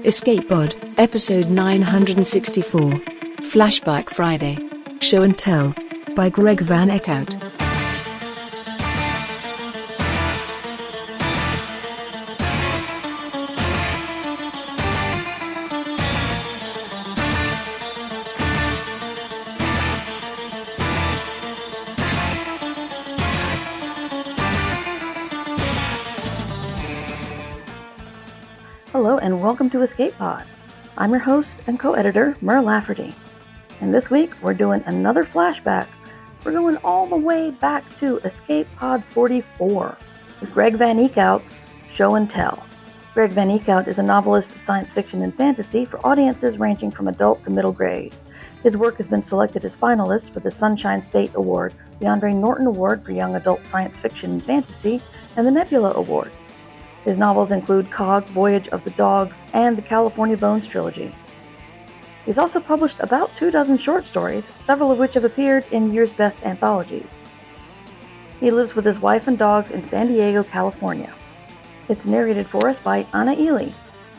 Escape Pod, Episode 964. Flashback Friday. Show and Tell. By Greg Van Eekhout. Hello and welcome to Escape Pod. I'm your host and co-editor, Mer Lafferty. And this week we're doing another flashback. We're going all the way back to Escape Pod 44 with Greg Van Eekhout's Show and Tell. Greg Van Eekhout is a novelist of science fiction and fantasy for audiences ranging from adult to middle grade. His work has been selected as finalists for the Sunshine State Award, the Andre Norton Award for Young Adult Science Fiction and Fantasy, and the Nebula Award. His novels include Cog, Voyage of the Dogs, and the California Bones trilogy. He's also published about 24 short stories, several of which have appeared in Year's Best anthologies. He lives with his wife and dogs in San Diego, California. It's narrated for us by Anna Ely.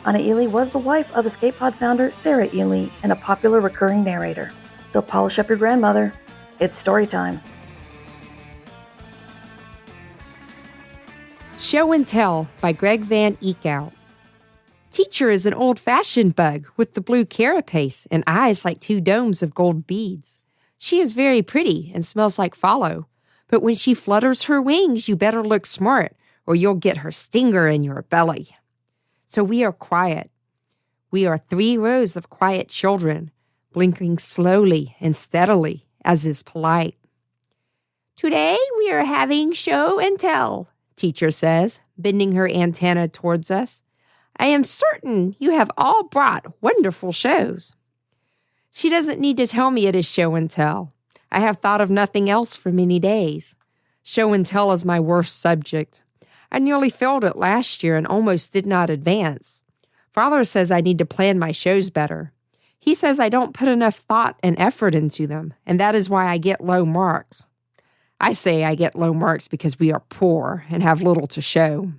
Anna Ely was the wife of Escape Pod founder Sarah Ely and a popular recurring narrator. So polish up your grandmother. It's story time. Show and Tell by Greg Van Eekhout. Teacher is an old-fashioned bug with the blue carapace and eyes like two domes of gold beads. She is very pretty and smells like fallow, but when she flutters her wings, you better look smart or you'll get her stinger in your belly. So we are quiet. We are 3 rows of quiet children, blinking slowly and steadily, as is polite. Today we are having show and tell, Teacher says, bending her antenna towards us. I am certain you have all brought wonderful shows. She doesn't need to tell me it is show and tell. I have thought of nothing else for many days. Show and tell is my worst subject. I nearly failed it last year and almost did not advance. Father says I need to plan my shows better. He says I don't put enough thought and effort into them, and that is why I get low marks. I say I get low marks because we are poor and have little to show.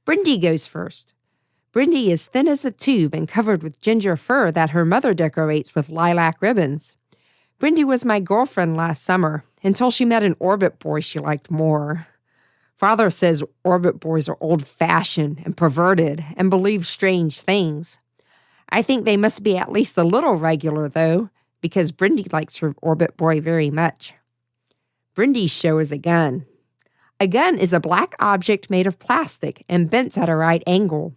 Brindy goes first. Brindy is thin as a tube and covered with ginger fur that her mother decorates with lilac ribbons. Brindy was my girlfriend last summer until she met an orbit boy she liked more. Father says orbit boys are old-fashioned and perverted and believe strange things. I think they must be at least a little regular, though, because Brindy likes her orbit boy very much. Brindy's show is a gun. A gun is a black object made of plastic and bent at a right angle.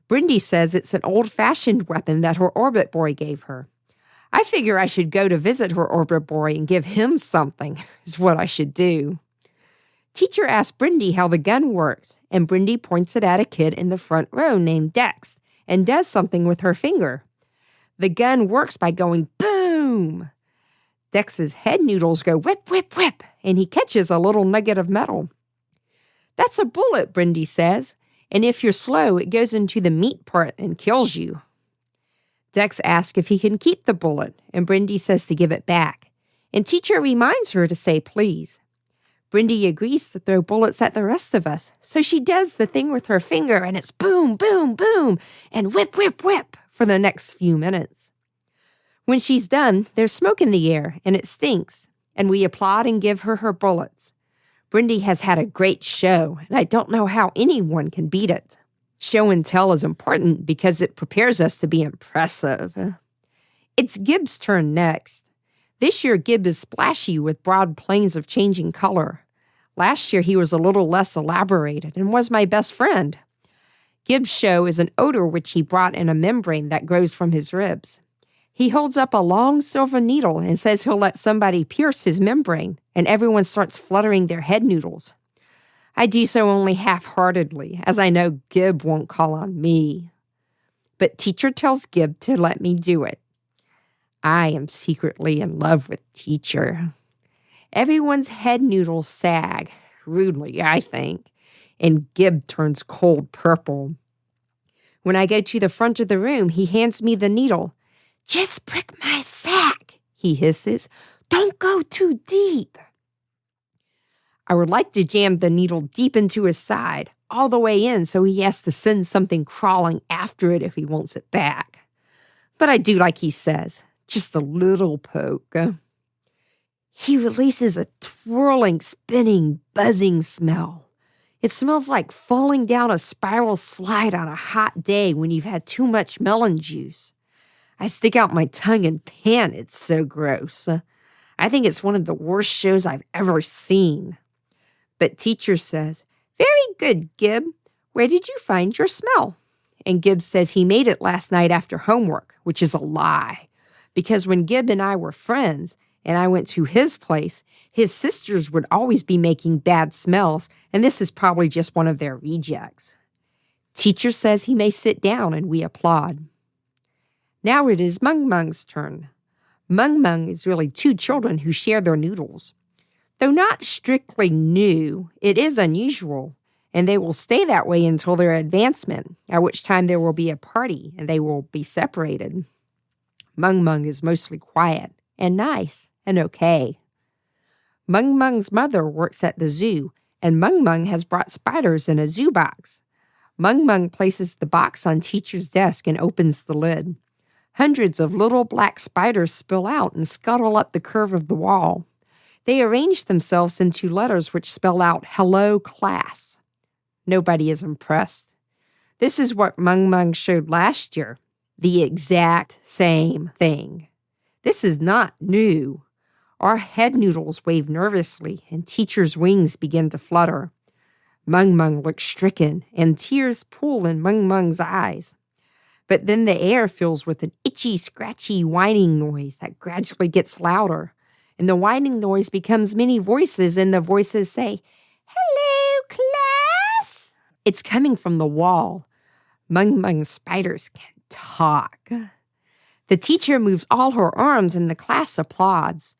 Brindy says it's an old-fashioned weapon that her orbit boy gave her. I figure I should go to visit her orbit boy and give him something, is what I should do. Teacher asks Brindy how the gun works, and Brindy points it at a kid in the front row named Dex and does something with her finger. The gun works by going boom. Dex's head noodles go whip, whip, whip, and he catches a little nugget of metal. That's a bullet, Brindy says, and if you're slow, it goes into the meat part and kills you. Dex asks if he can keep the bullet, and Brindy says to give it back, and Teacher reminds her to say please. Brindy agrees to throw bullets at the rest of us, so she does the thing with her finger, and it's boom, boom, boom, and whip, whip, whip for the next few minutes. When she's done, there's smoke in the air, and it stinks, and we applaud and give her her bullets. Brindy has had a great show, and I don't know how anyone can beat it. Show and tell is important because it prepares us to be impressive. It's Gib's turn next. This year, Gib is splashy with broad planes of changing color. Last year, he was a little less elaborated and was my best friend. Gib's show is an odor which he brought in a membrane that grows from his ribs. He holds up a long silver needle and says he'll let somebody pierce his membrane, and everyone starts fluttering their head noodles. I do so only half-heartedly, as I know Gib won't call on me. But Teacher tells Gib to let me do it. I am secretly in love with Teacher. Everyone's head noodles sag, rudely, I think, and Gib turns cold purple. When I go to the front of the room, he hands me the needle. Just prick my sack, he hisses. Don't go too deep. I would like to jam the needle deep into his side, all the way in, so he has to send something crawling after it if he wants it back. But I do like he says, just a little poke. He releases a twirling, spinning, buzzing smell. It smells like falling down a spiral slide on a hot day when you've had too much melon juice. I stick out my tongue and pant. It's so gross. I think it's one of the worst shows I've ever seen. But teacher says, "Very good, Gib. Where did you find your smell?" And Gib says he made it last night after homework, which is a lie. Because when Gib and I were friends, and I went to his place, his sisters would always be making bad smells, and this is probably just one of their rejects. Teacher says he may sit down, and we applaud. Now it is Mung Mung's turn. Mung Mung is really two children who share their noodles. Though not strictly new, it is unusual, and they will stay that way until their advancement, at which time there will be a party and they will be separated. Mung Mung is mostly quiet and nice and okay. Mung Mung's mother works at the zoo, and Mung Mung has brought spiders in a zoo box. Mung Mung places the box on teacher's desk and opens the lid. Hundreds of little black spiders spill out and scuttle up the curve of the wall. They arrange themselves into letters which spell out, "Hello, class." Nobody is impressed. This is what Mung Mung showed last year. The exact same thing. This is not new. Our head noodles wave nervously, and teacher's wings begin to flutter. Mung Mung looks stricken, and tears pool in Mung Mung's eyes. But then the air fills with an itchy, scratchy, whining noise that gradually gets louder. And the whining noise becomes many voices, and the voices say, "Hello, class." It's coming from the wall. Mung Mung's spiders can talk. The teacher moves all her arms, and the class applauds.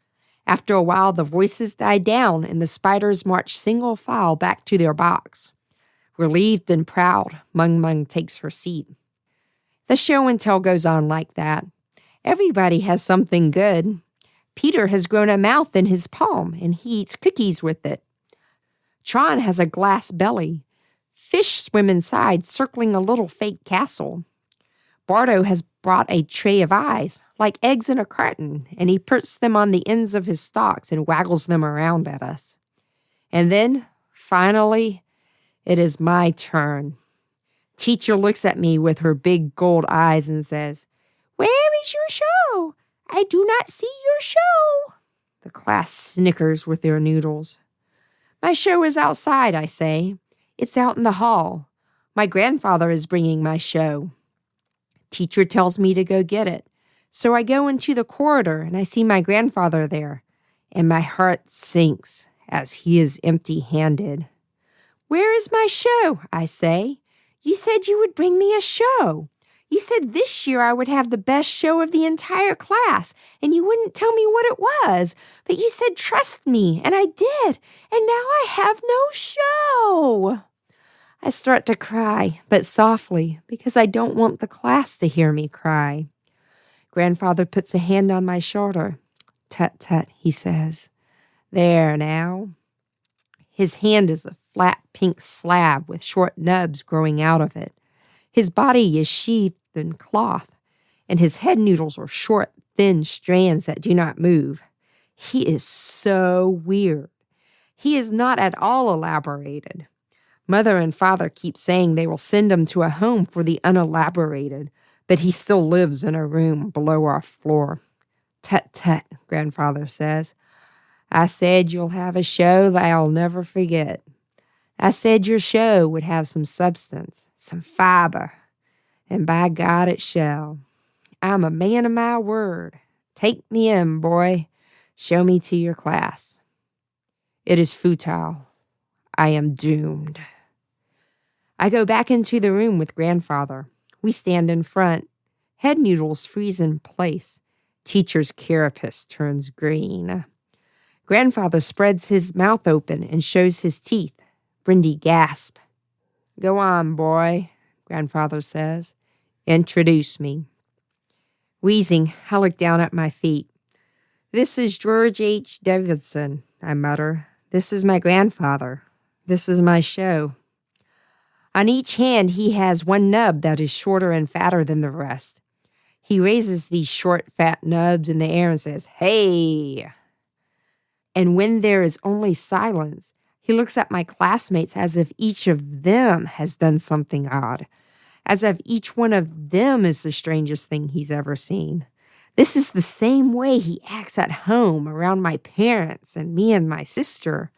After a while, the voices die down, and the spiders march single file back to their box. Relieved and proud, Mung Mung takes her seat. The show and tell goes on like that. Everybody has something good. Peter has grown a mouth in his palm, and he eats cookies with it. Tron has a glass belly. Fish swim inside, circling a little fake castle. Bardo has brought a tray of eyes, like eggs in a carton, and he puts them on the ends of his stalks and waggles them around at us. And then, finally, it is my turn. Teacher looks at me with her big gold eyes and says, "Where is your show? I do not see your show." The class snickers with their noodles. "My show is outside," I say. "It's out in the hall. My grandfather is bringing my show." Teacher tells me to go get it. So I go into the corridor and I see my grandfather there, and my heart sinks as he is empty-handed. "Where is my show?" I say. "You said you would bring me a show. You said this year I would have the best show of the entire class, and you wouldn't tell me what it was. But you said trust me, and I did, and now I have no show." I start to cry, but softly, because I don't want the class to hear me cry. Grandfather puts a hand on my shoulder. "Tut, tut," he says. "There now." His hand is a flat pink slab with short nubs growing out of it. His body is sheathed in cloth, and his head noodles are short, thin strands that do not move. He is so weird. He is not at all elaborated. Mother and father keep saying they will send him to a home for the unelaborated, but he still lives in a room below our floor. "Tut, tut," grandfather says. "I said you'll have a show that I'll never forget. I said your show would have some substance, some fiber, and by God it shall. I'm a man of my word. Take me in, boy. Show me to your class." It is futile. I am doomed. I go back into the room with grandfather. We stand in front. Head noodles freeze in place. Teacher's carapace turns green. Grandfather spreads his mouth open and shows his teeth. Brindy gasps. "Go on, boy," grandfather says. "Introduce me." Wheezing, I look down at my feet. "This is George H. Davidson," I mutter. "This is my grandfather. This is my show." On each hand, he has one nub that is shorter and fatter than the rest. He raises these short, fat nubs in the air and says, "Hey!" And when there is only silence, he looks at my classmates as if each of them has done something odd, as if each one of them is the strangest thing he's ever seen. This is the same way he acts at home around my parents and me and my sister.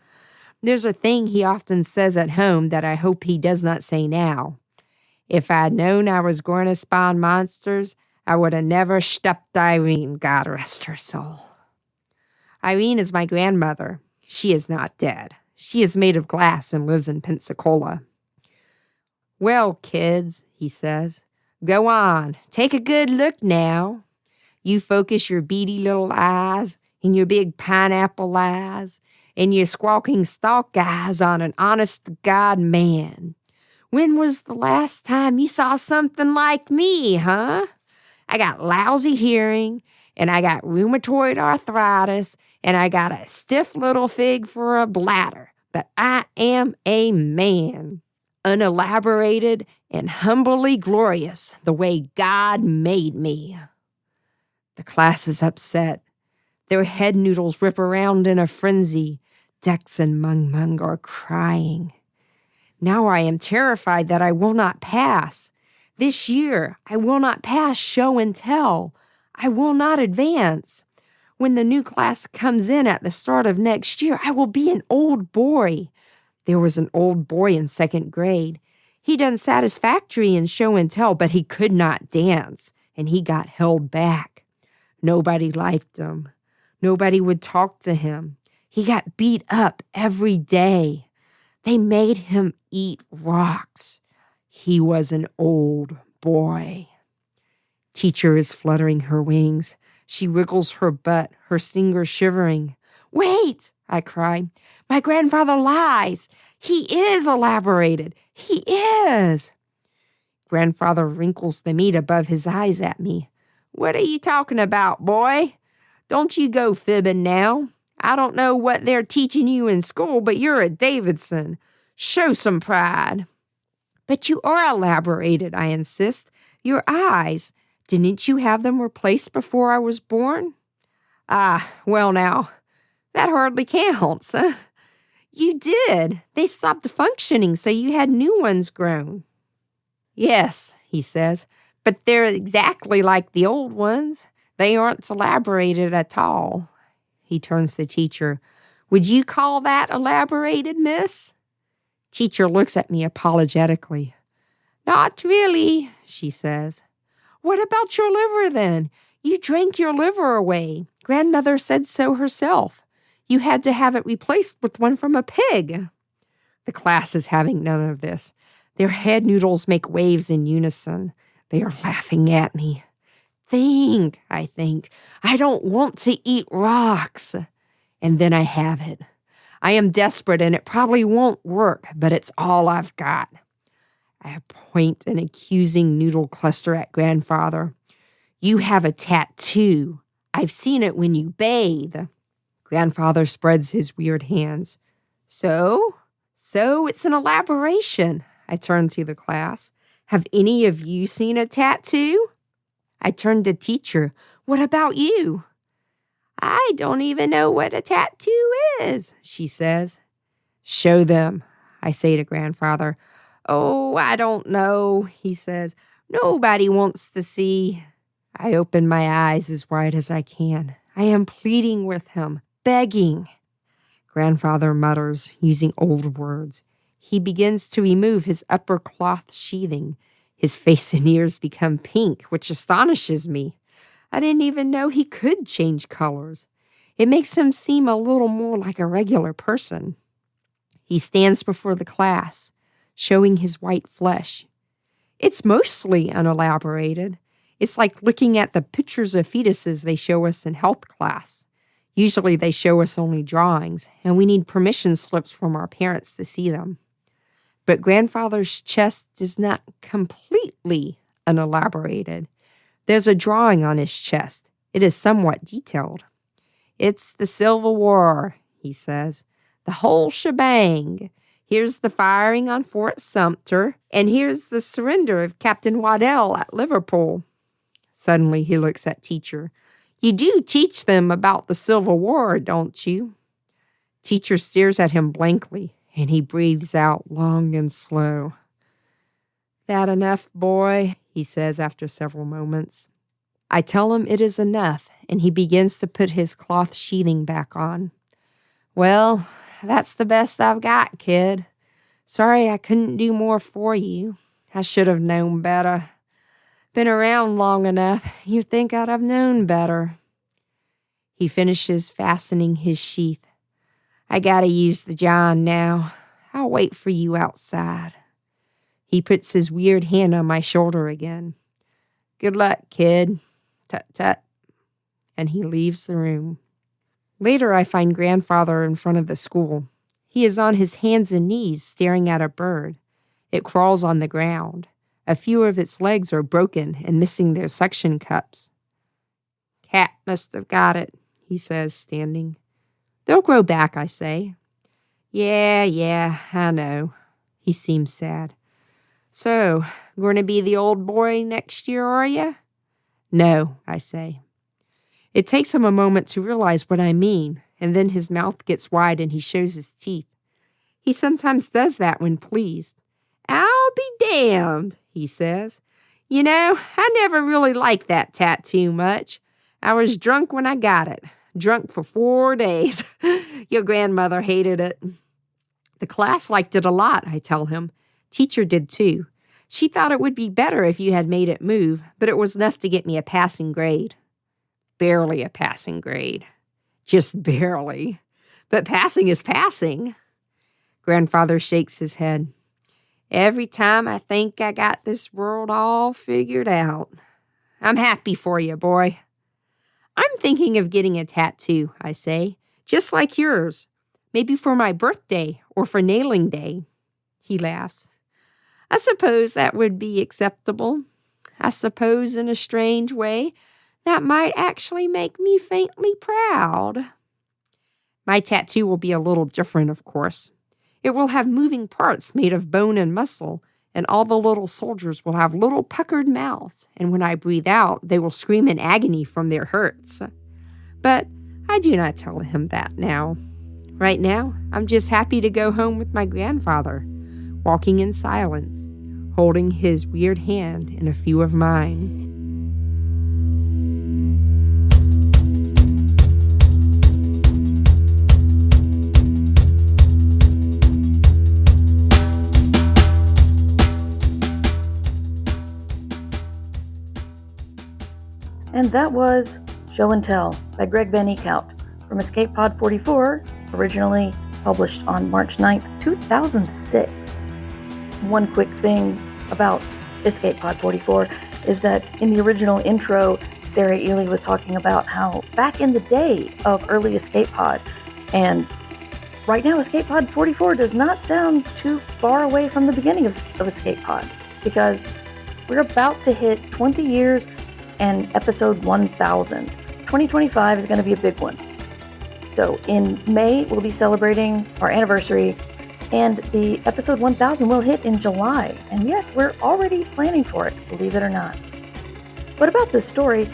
There's a thing he often says at home that I hope he does not say now. If I'd known I was going to spawn monsters, I would have never stepped Irene, God rest her soul. Irene is my grandmother. She is not dead. She is made of glass and lives in Pensacola. "Well, kids," he says, "go on. Take a good look now. You focus your beady little eyes and your big pineapple eyes and your squawking stalk eyes on an honest-to-God man. When was the last time you saw something like me, huh? I got lousy hearing, and I got rheumatoid arthritis, and I got a stiff little fig for a bladder, but I am a man, unelaborated and humbly glorious the way God made me." The class is upset. Their head noodles whip around in a frenzy. Dex and Mung Mung are crying. Now I am terrified that I will not pass. This year, I will not pass show and tell. I will not advance. When the new class comes in at the start of next year, I will be an old boy. There was an old boy in 2nd grade. He done satisfactory in show and tell, but he could not dance, and he got held back. Nobody liked him. Nobody would talk to him. He got beat up every day. They made him eat rocks. He was an old boy. Teacher is fluttering her wings. She wiggles her butt, her fingers shivering. "Wait," I cry. "My grandfather lies. He is elaborated. He is." Grandfather wrinkles the meat above his eyes at me. "What are you talking about, boy? Don't you go fibbing now. I don't know what they're teaching you in school, but you're a Davidson. Show some pride." "But you are elaborated," I insist. "Your eyes. Didn't you have them replaced before I was born?" "Ah, well now, that hardly counts. You did. They stopped functioning, so you had new ones grown." "Yes," he says, "but they're exactly like the old ones. They aren't elaborated at all." He turns to teacher. "Would you call that elaborated, miss?" Teacher looks at me apologetically. "Not really," she says. "What about your liver, then? You drank your liver away. Grandmother said so herself. You had to have it replaced with one from a pig." The class is having none of this. Their head noodles make waves in unison. They are laughing at me. I think. I don't want to eat rocks. And then I have it. I am desperate and it probably won't work, but it's all I've got. I point an accusing noodle cluster at grandfather. "You have a tattoo. I've seen it when you bathe." Grandfather spreads his weird hands. So it's an elaboration." I turn to the class. "Have any of you seen a tattoo?" I turn to teacher. "What about you?" "I don't even know what a tattoo is," she says. "Show them," I say to grandfather. "Oh, I don't know," he says. "Nobody wants to see." I open my eyes as wide as I can. I am pleading with him, begging. Grandfather mutters, using old words. He begins to remove his upper cloth sheathing. His face and ears become pink, which astonishes me. I didn't even know he could change colors. It makes him seem a little more like a regular person. He stands before the class, showing his white flesh. It's mostly unelaborated. It's like looking at the pictures of fetuses they show us in health class. Usually they show us only drawings, and we need permission slips from our parents to see them. But grandfather's chest is not completely unelaborated. There's a drawing on his chest. It is somewhat detailed. "It's the Civil War," he says. "The whole shebang." Here's the firing on Fort Sumter, and here's the surrender of Captain Waddell at Liverpool. Suddenly he looks at Teacher. You do teach them about the Civil War, don't you? Teacher stares at him blankly, and he breathes out long and slow. That enough, boy, he says after several moments. I tell him it is enough, and he begins to put his cloth sheathing back on. Well, that's the best I've got, kid. Sorry I couldn't do more for you. I should have known better. Been around long enough, you'd think I'd have known better. He finishes fastening his sheath. I gotta use the John now. I'll wait for you outside. He puts his weird hand on my shoulder again. Good luck, kid. Tut-tut. And he leaves the room. Later, I find Grandfather in front of the school. He is on his hands and knees staring at a bird. It crawls on the ground. A few of its legs are broken and missing their suction cups. Cat must have got it, he says, standing. They'll grow back, I say. Yeah, I know. He seems sad. So, going to be the old boy next year, are you? No, I say. It takes him a moment to realize what I mean, and then his mouth gets wide and he shows his teeth. He sometimes does that when pleased. I'll be damned, he says. You know, I never really liked that tattoo much. I was drunk when I got it. Drunk for 4 days. Your grandmother hated it. The class liked it a lot, I tell him. Teacher did too. She thought it would be better if you had made it move, but it was enough to get me a passing grade. Barely a passing grade. Just barely. But passing is passing. Grandfather shakes his head. Every time I think I got this world all figured out. I'm happy for you, boy. I'm thinking of getting a tattoo, I say, just like yours. Maybe for my birthday or for nailing day. He laughs. I suppose that would be acceptable. I suppose in a strange way that might actually make me faintly proud. My tattoo will be a little different, of course. It will have moving parts made of bone and muscle, and all the little soldiers will have little puckered mouths, and when I breathe out, they will scream in agony from their hurts. But I do not tell him that now. Right now, I'm just happy to go home with my grandfather, walking in silence, holding his weird hand in a few of mine. And that was Show and Tell by Greg Van Eekhout from Escape Pod 44, originally published on March 9th, 2006. One quick thing about Escape Pod 44 is that in the original intro, Sarah Ely was talking about how back in the day of early Escape Pod, and right now Escape Pod 44 does not sound too far away from the beginning of Escape Pod, because we're about to hit 20 years and episode 1000. 2025 is going to be a big one. So in May, we'll be celebrating our anniversary, and the episode 1000 will hit in July. And yes, we're already planning for it, believe it or not. What about this story?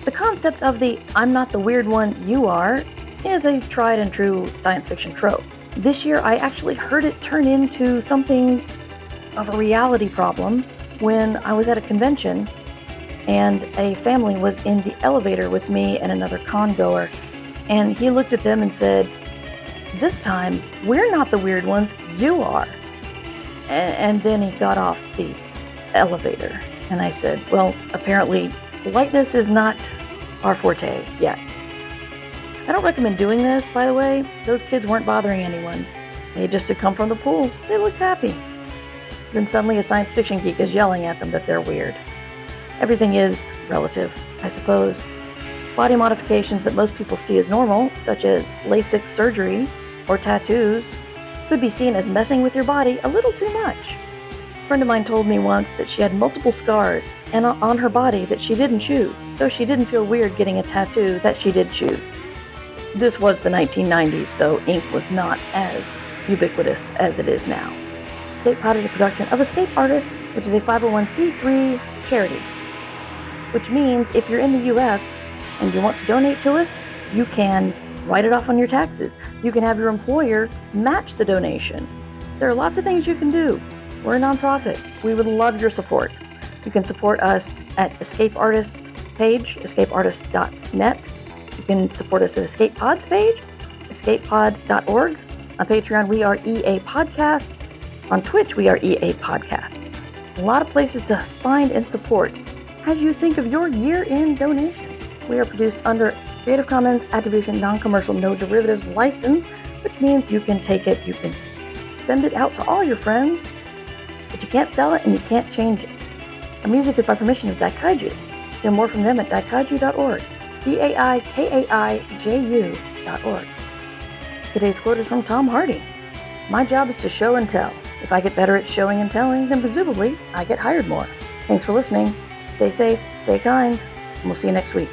The concept of the I'm not the weird one, you are, is a tried and true science fiction trope. This year, I actually heard it turn into something of a reality problem when I was at a convention and a family was in the elevator with me and another con goer, and he looked at them and said, "This time, we're not the weird ones, you are." And then he got off the elevator, and I said, well, apparently politeness is not our forte yet. I don't recommend doing this, by the way. Those kids weren't bothering anyone. They just had come from the pool. They looked happy. Then suddenly a science fiction geek is yelling at them that they're weird. Everything is relative, I suppose. Body modifications that most people see as normal, such as LASIK surgery or tattoos, could be seen as messing with your body a little too much. A friend of mine told me once that she had multiple scars and on her body that she didn't choose, so she didn't feel weird getting a tattoo that she did choose. This was the 1990s, so ink was not as ubiquitous as it is now. Escape Pod is a production of Escape Artists, which is a 501c3 charity. Which means if you're in the US and you want to donate to us, you can write it off on your taxes. You can have your employer match the donation. There are lots of things you can do. We're a nonprofit. We would love your support. You can support us at Escape Artists page, escapeartist.net. You can support us at Escape Pod's page, escapepod.org. On Patreon, we are EA Podcasts. On Twitch, we are EA Podcasts. A lot of places to find and support as you think of your year-end donation. We are produced under Creative Commons Attribution Non-Commercial No Derivatives license, which means you can take it, you can send it out to all your friends, but you can't sell it and you can't change it. Our music is by permission of Daikaiju. Hear more from them at daikaiju.org, daikaiju.org. Today's quote is from Tom Hardy. My job is to show and tell. If I get better at showing and telling, then presumably I get hired more. Thanks for listening. Stay safe, stay kind, and we'll see you next week.